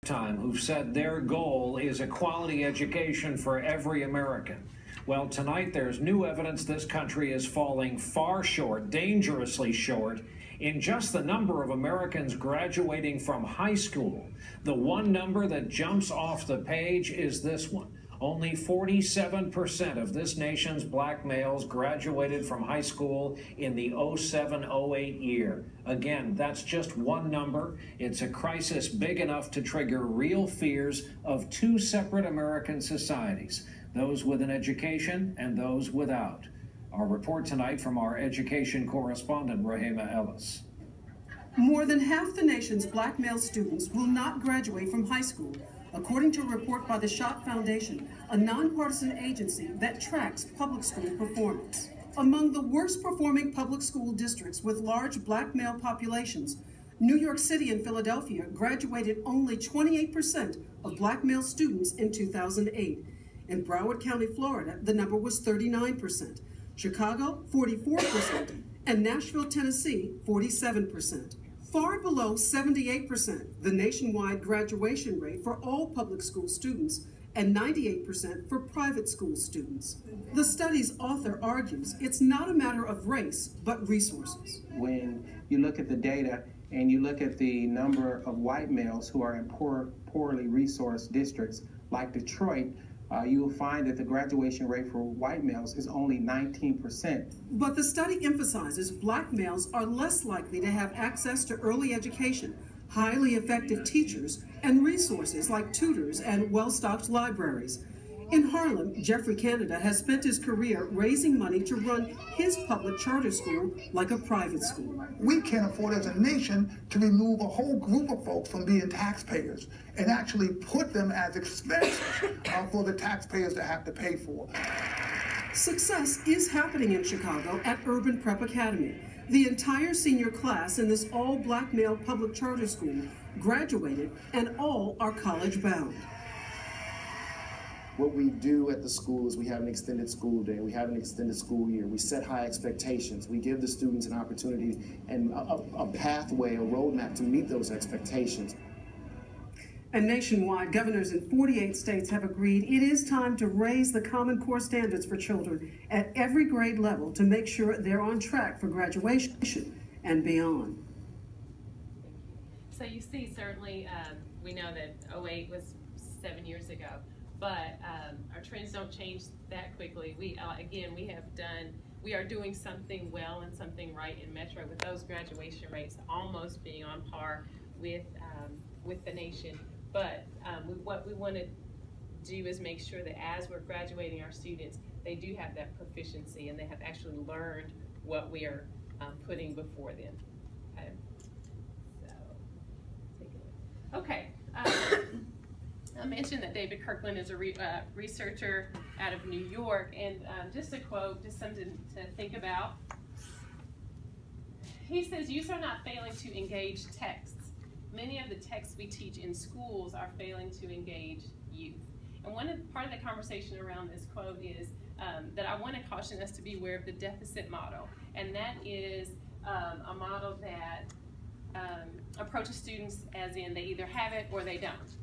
Time who've said their goal is a quality education for every American. Well, tonight there's new evidence this country is falling far short, dangerously short, in just the number of Americans graduating from high school. The one number that jumps off the page is this one. Only 47% of this nation's black males graduated from high school in the 07-08 year. Again, that's just one number. It's a crisis big enough to trigger real fears of two separate American societies, those with an education and those without. Our report tonight from our education correspondent, Rahema Ellis. More than half the nation's black male students will not graduate from high school, according to a report by the Schott Foundation, a nonpartisan agency that tracks public school performance. Among the worst performing public school districts with large black male populations, New York City and Philadelphia graduated only 28% of black male students in 2008. In Broward County, Florida, the number was 39%, Chicago, 44%, and Nashville, Tennessee, 47%. Far below 78%, the nationwide graduation rate for all public school students, and 98% for private school students. The study's author argues it's not a matter of race, but resources. When you look at the data and you look at the number of white males who are in poorly resourced districts like Detroit, you will find that the graduation rate for white males is only 19%. But the study emphasizes black males are less likely to have access to early education, highly effective teachers, and resources like tutors and well-stocked libraries. In Harlem, Jeffrey Canada has spent his career raising money to run his public charter school like a private school. We can't afford as a nation to remove a whole group of folks from being taxpayers and actually put them as expenses for the taxpayers to have to pay for. Success is happening in Chicago at Urban Prep Academy. The entire senior class in this all-black male public charter school graduated, and all are college-bound. What we do at the school is we have an extended school day, we have an extended school year, we set high expectations, we give the students an opportunity and a pathway, a roadmap to meet those expectations. And nationwide, governors in 48 states have agreed it is time to raise the Common Core standards for children at every grade level to make sure they're on track for graduation and beyond. So you see, certainly, we know that 08 was 7 years ago. But our trends don't change that quickly. We are doing something well and something right in Metro with those graduation rates almost being on par with the nation. But what we want to do is make sure that as we're graduating our students, they do have that proficiency and they have actually learned what we are putting before them. Okay, so take a look. Okay. I mentioned that David Kirkland is a researcher out of New York, and just a quote, just something to think about. He says, "Youth are not failing to engage texts. Many of the texts we teach in schools are failing to engage youth." And part of the conversation around this quote is that I want to caution us to be aware of the deficit model, and that is a model that approaches students as in they either have it or they don't.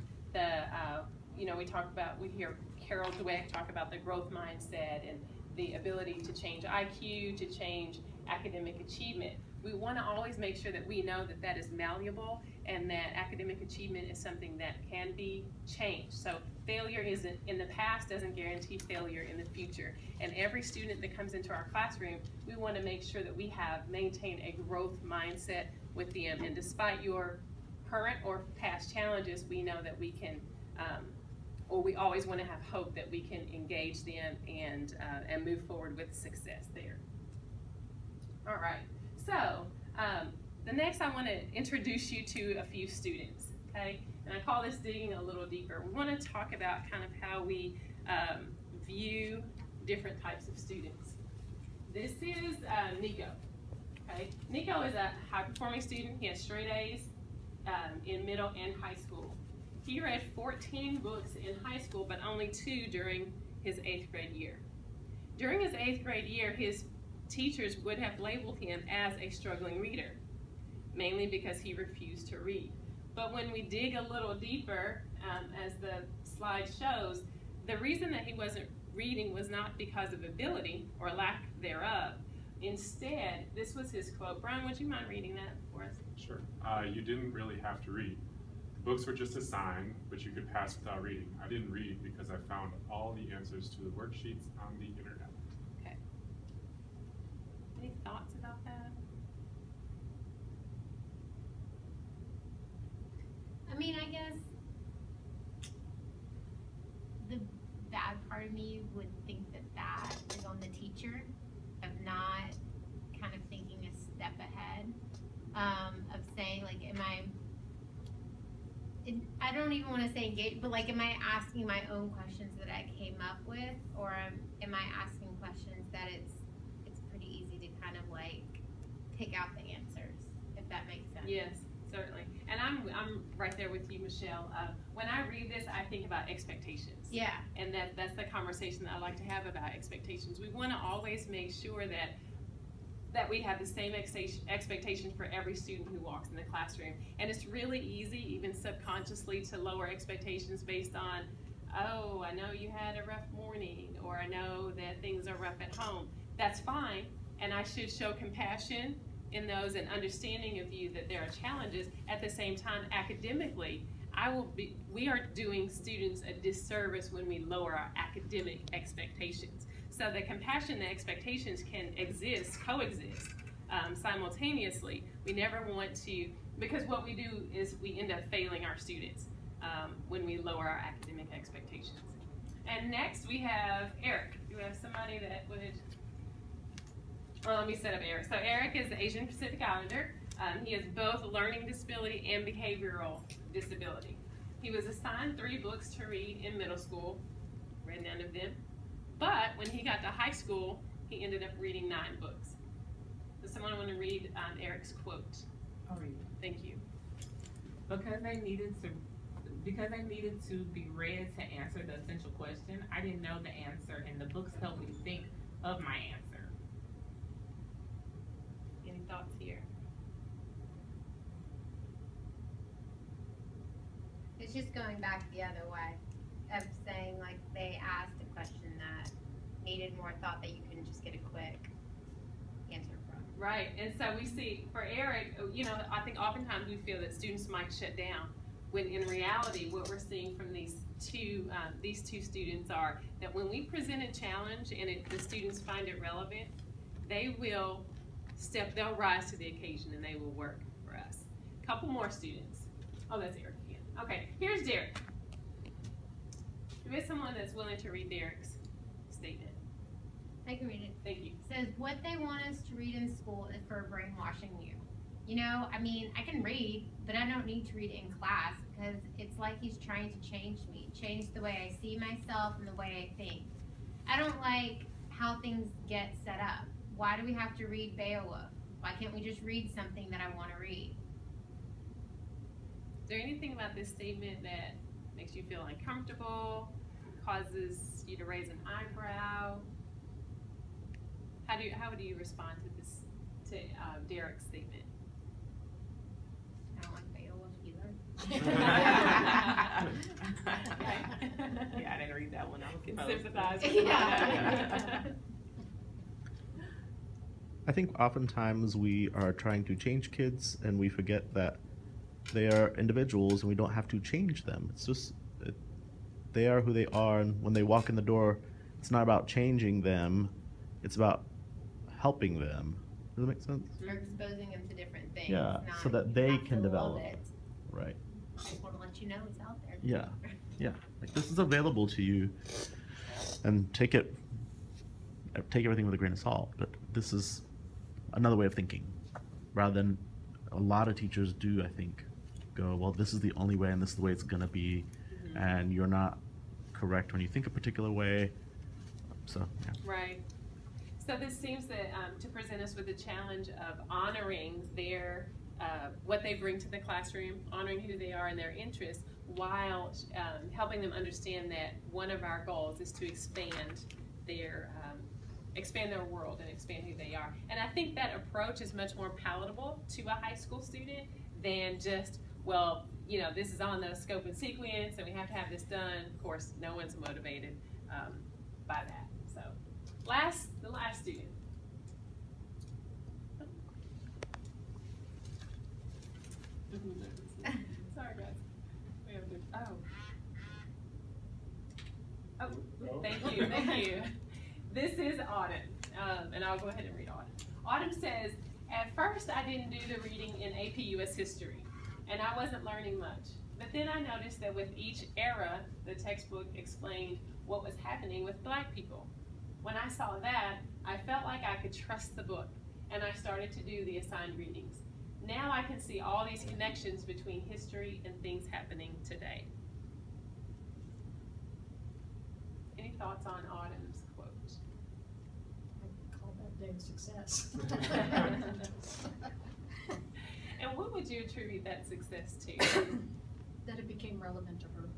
We hear Carol Dweck talk about the growth mindset and the ability to change IQ, to change academic achievement. We want to always make sure that we know that that is malleable and that academic achievement is something that can be changed. So failure in the past doesn't guarantee failure in the future. And every student that comes into our classroom, we want to make sure that we maintain a growth mindset with them. And despite your current or past challenges, we know that we can, or we always want to have hope that we can engage them and move forward with success there. All right, so the next I want to introduce you to a few students, okay? And I call this digging a little deeper. We want to talk about kind of how we view different types of students. This is Nico, okay? Nico is a high-performing student. He has straight A's in middle and high school. He read 14 books in high school, but only 2 during his 8th grade year. During his 8th grade year, his teachers would have labeled him as a struggling reader, mainly because he refused to read. But when we dig a little deeper, as the slide shows, the reason that he wasn't reading was not because of ability or lack thereof. Instead, this was his quote. Brian, would you mind reading that for us? Sure. You didn't really have to read. The books were just a sign, but you could pass without reading. I didn't read because I found all the answers to the worksheets on the internet. Okay. Any thoughts about that? I mean, I guess the bad part of me would think that that is on the teacher of not kind of thinking a step ahead, of saying, like, I don't even want to say engage, but like, am I asking my own questions that I came up with, or am I asking questions that it's pretty easy to kind of like pick out the answers, if that makes sense? Yes, certainly. And I'm right there with you, Michelle. When I read this, I think about expectations. Yeah. And that's the conversation that I like to have about expectations. We want to always make sure that we have the same expectation for every student who walks in the classroom. And it's really easy, even subconsciously, to lower expectations based on, oh, I know you had a rough morning, or I know that things are rough at home. That's fine, and I should show compassion in those and understanding of you that there are challenges. At the same time, academically, we are doing students a disservice when we lower our academic expectations. So the compassion and expectations can coexist simultaneously. We never want to, because what we do is we end up failing our students when we lower our academic expectations. And next we have Eric. Do we have somebody that would, well, let me set up Eric. So Eric is the Asian Pacific Islander. He has both learning disability and behavioral disability. He was assigned 3 books to read in middle school, read none of them. But when he got to high school, he ended up reading 9 books. Does someone want to read Eric's quote? I'll read it. Thank you. Because I needed to be read to answer the essential question, I didn't know the answer, and the books helped me think of my answer. Any thoughts here? It's just going back the other way of saying, like, they asked a question that needed more thought that you couldn't just get a quick answer from. Right, and so we see, for Eric, you know, I think oftentimes we feel that students might shut down, when in reality, what we're seeing from these two students are that when we present a challenge and the students find it relevant, they'll rise to the occasion and they will work for us. A couple more students. Oh, that's Eric again. Okay, here's Derek. Do we have someone that's willing to read Derek's statement? I can read it. Thank you. It says, what they want us to read in school is for brainwashing you. You know, I mean, I can read, but I don't need to read in class because it's like he's trying to change me, change the way I see myself and the way I think. I don't like how things get set up. Why do we have to read Beowulf? Why can't we just read something that I want to read? Is there anything about this statement that makes you feel uncomfortable, causes you to raise an eyebrow? How would you respond to Derek's statement? I don't like Beowulf either. Yeah, I didn't read that one. I was getting Sympathize with Yeah. I think oftentimes we are trying to change kids and we forget that they are individuals and we don't have to change them. It's just, they are who they are, and when they walk in the door, it's not about changing them, it's about helping them. Does that make sense? Or exposing them to different things. Yeah, not, so that they you have can to love develop. it. Right. I just want to let you know it's out there. Yeah, yeah. Like, this is available to you, and take everything with a grain of salt. But this is another way of thinking, rather than a lot of teachers do, I think, go, well, this is the only way and this is the way it's going to be, and you're not correct when you think a particular way. So, yeah. Right. So this seems to present us with the challenge of honoring their what they bring to the classroom, honoring who they are and their interests, while helping them understand that one of our goals is to expand their world and expand who they are. And I think that approach is much more palatable to a high school student than just, well, you know, this is on the scope and sequence, and we have to have this done. Of course, no one's motivated by that. So, the last student. Sorry, guys. We have to, oh, thank you, thank you. This is Autumn, and I'll go ahead and read Autumn. Autumn says, at first I didn't do the reading in AP US history, and I wasn't learning much. But then I noticed that with each era, the textbook explained what was happening with Black people. When I saw that, I felt like I could trust the book, and I started to do the assigned readings. Now I can see all these connections between history and things happening today. Any thoughts on Autumn's quote? I call that day a success. And what would you attribute that success to? That it became relevant to her.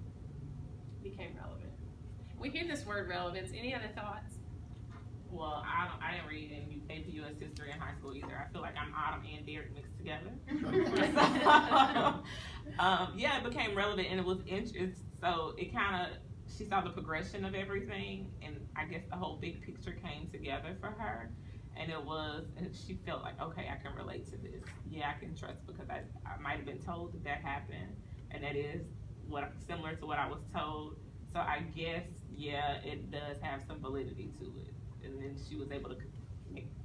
Became relevant. We hear this word relevance. Any other thoughts? Well, I didn't read in AP US history in high school either. I feel like I'm Autumn and Derek mixed together. Yeah, it became relevant, and it was interesting. So it kind of, she saw the progression of everything, and I guess the whole big picture came together for her. And she felt like, okay, I can relate to this. Yeah, I can trust, because I might have been told that happened, and that is similar to what I was told. So I guess, yeah, it does have some validity to it. And then she was able to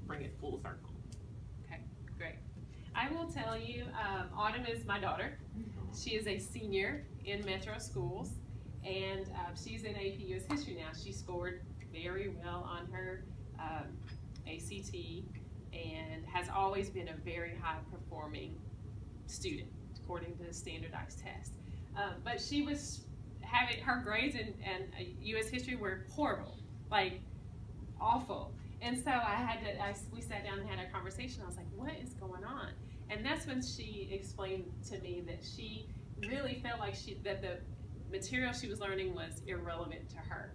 bring it full circle. Okay, great. I will tell you, Autumn is my daughter. She is a senior in Metro Schools, and she's in AP US history now. She scored very well on her ACT and has always been a very high performing student according to the standardized test. But she was having, her grades in US history were horrible, like awful. And so we sat down and had a conversation. I was like, what is going on? And that's when she explained to me that she really felt like that the material she was learning was irrelevant to her.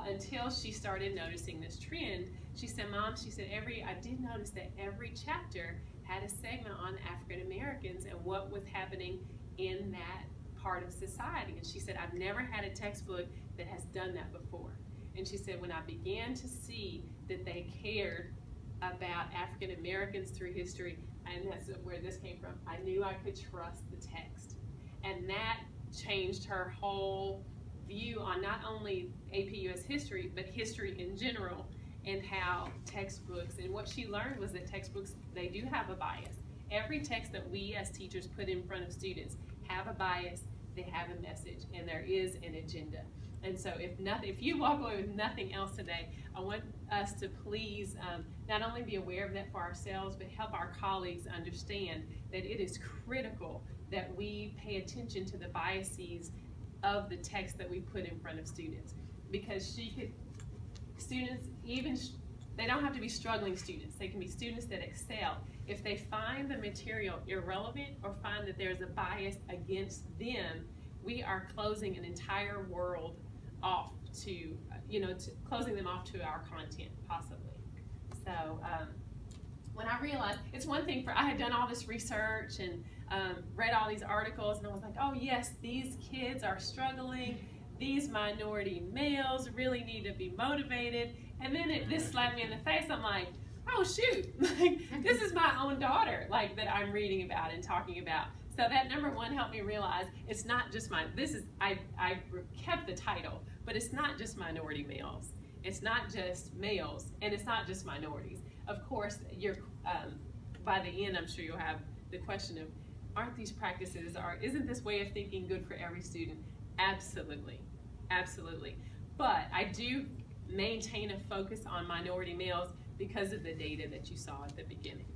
Until she started noticing this trend. She said, Mom, she said, I did notice that every chapter had a segment on African Americans and what was happening in that part of society. And she said, I've never had a textbook that has done that before. And she said, when I began to see that they cared about African Americans through history, and that's where this came from, I knew I could trust the text. And that changed her whole view on not only AP US history, but history in general, and how textbooks, and what she learned was that textbooks, they do have a bias. Every text that we as teachers put in front of students have a bias, they have a message, and there is an agenda. And so if you walk away with nothing else today, I want us to please not only be aware of that for ourselves, but help our colleagues understand that it is critical that we pay attention to the biases of the text that we put in front of students. Because students, they don't have to be struggling students. They can be students that excel. If they find the material irrelevant or find that there's a bias against them, we are closing an entire world off to closing them off to our content, possibly. So when I realized, it's one thing I had done all this research and read all these articles, and I was like, oh yes, these kids are struggling. These minority males really need to be motivated. And then this slapped me in the face. I'm like, oh shoot, like, this is my own daughter, like, that I'm reading about and talking about. So that number one helped me realize it's not just I kept the title, but it's not just minority males. It's not just males, and it's not just minorities. Of course, by the end, I'm sure you'll have the question of, aren't these practices, isn't this way of thinking good for every student? Absolutely, absolutely. But I do maintain a focus on minority males because of the data that you saw at the beginning.